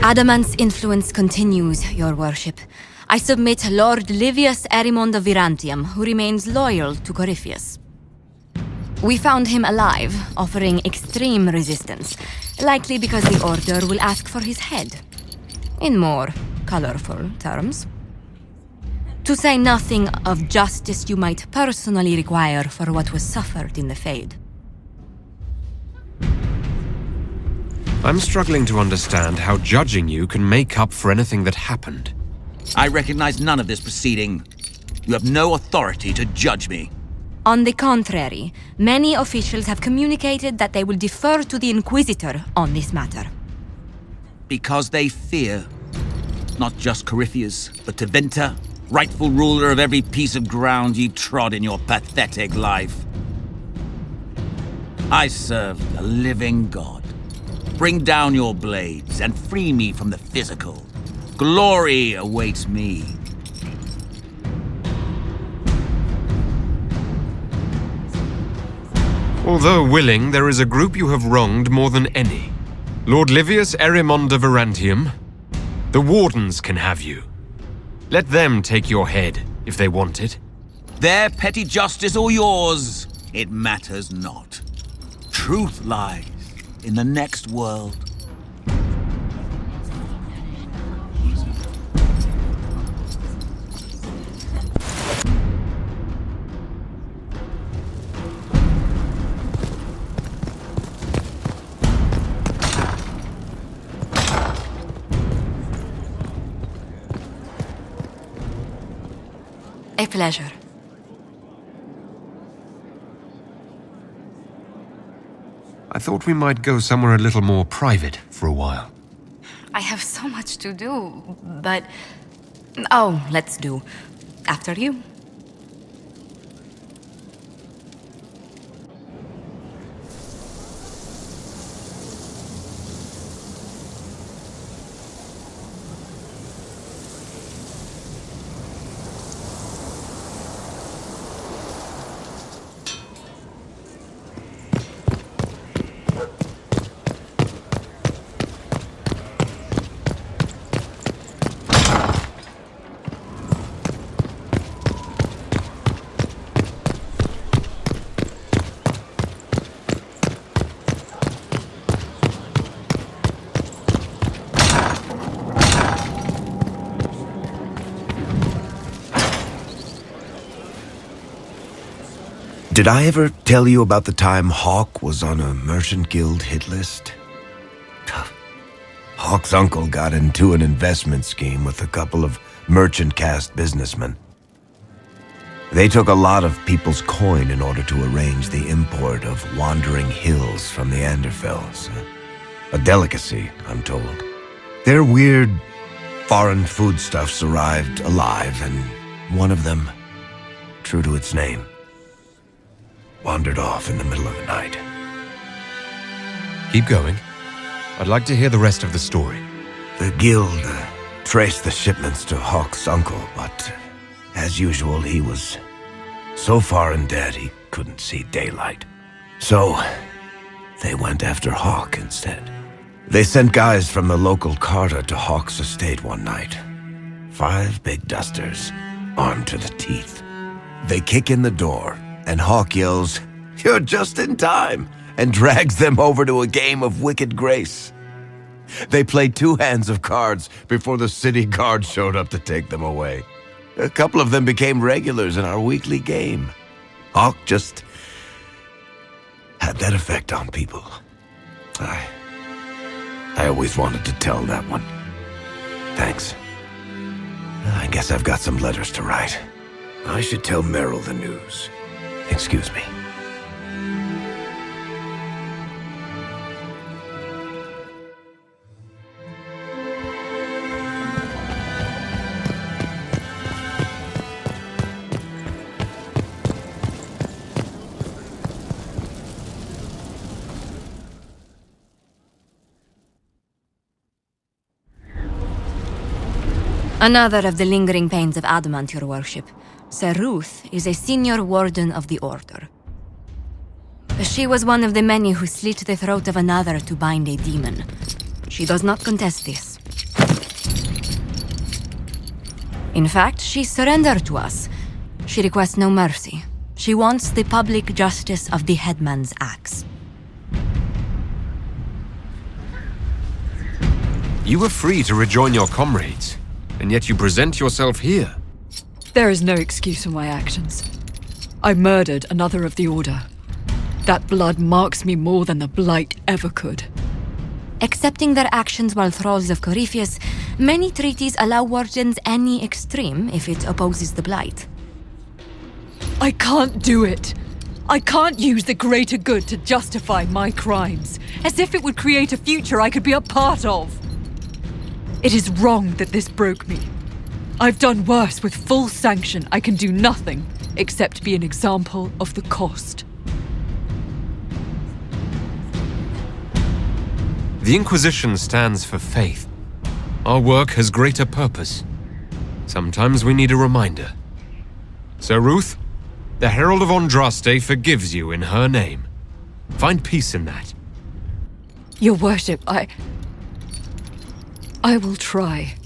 Adamant's influence continues, your worship. I submit Lord Livius Erimond of Virantium, who remains loyal to Corypheus. We found him alive, offering extreme resistance, likely because the Order will ask for his head. In more colorful terms. To say nothing of justice you might personally require for what was suffered in the Fade. I'm struggling to understand how judging you can make up for anything that happened. I recognize none of this proceeding. You have no authority to judge me. On the contrary, many officials have communicated that they will defer to the Inquisitor on this matter. Because they fear. Not just Corypheus, but Tevinter, rightful ruler of every piece of ground you trod in your pathetic life. I serve the living God. Bring down your blades and free me from the physical. Glory awaits me. Although willing, there is a group you have wronged more than any. Lord Livius Erimond of Virantium. The Wardens can have you. Let them take your head, if they want it. Their petty justice or yours, it matters not. Truth lies in the next world. A pleasure. I thought we might go somewhere a little more private for a while. I have so much to do, but... Oh, let's do. After you. Did I ever tell you about the time Hawk was on a merchant guild hit list? Hawk's uncle got into an investment scheme with a couple of merchant caste businessmen. They took a lot of people's coin in order to arrange the import of wandering hills from the Anderfells. A delicacy, I'm told. Their weird foreign foodstuffs arrived alive, and one of them, true to its name, wandered off in the middle of the night. Keep going. I'd like to hear the rest of the story. The guild traced the shipments to Hawk's uncle, but as usual, he was so far in debt he couldn't see daylight. So they went after Hawk instead. They sent guys from the local carter to Hawk's estate one night. 5 big dusters, armed to the teeth. They kick in the door, and Hawk yells, "You're just in time," and drags them over to a game of Wicked Grace. They played 2 hands of cards before the city guard showed up to take them away. A couple of them became regulars in our weekly game. Hawk just had that effect on people. I always wanted to tell that one. Thanks. I guess I've got some letters to write. I should tell Merrill the news. Excuse me. Another of the lingering pains of Adamant, your worship. Sir Ruth is a senior warden of the Order. She was one of the many who slit the throat of another to bind a demon. She does not contest this. In fact, she surrendered to us. She requests no mercy. She wants the public justice of the headman's axe. You were free to rejoin your comrades, and yet you present yourself here. There is no excuse for my actions. I murdered another of the Order. That blood marks me more than the Blight ever could. Accepting their actions while thralls of Corypheus, many treaties allow wardens any extreme if it opposes the Blight. I can't do it. I can't use the greater good to justify my crimes, as if it would create a future I could be a part of. It is wrong that this broke me. I've done worse with full sanction. I can do nothing except be an example of the cost. The Inquisition stands for faith. Our work has greater purpose. Sometimes we need a reminder. So, Ruth, the Herald of Andraste forgives you in her name. Find peace in that. Your worship, I will try.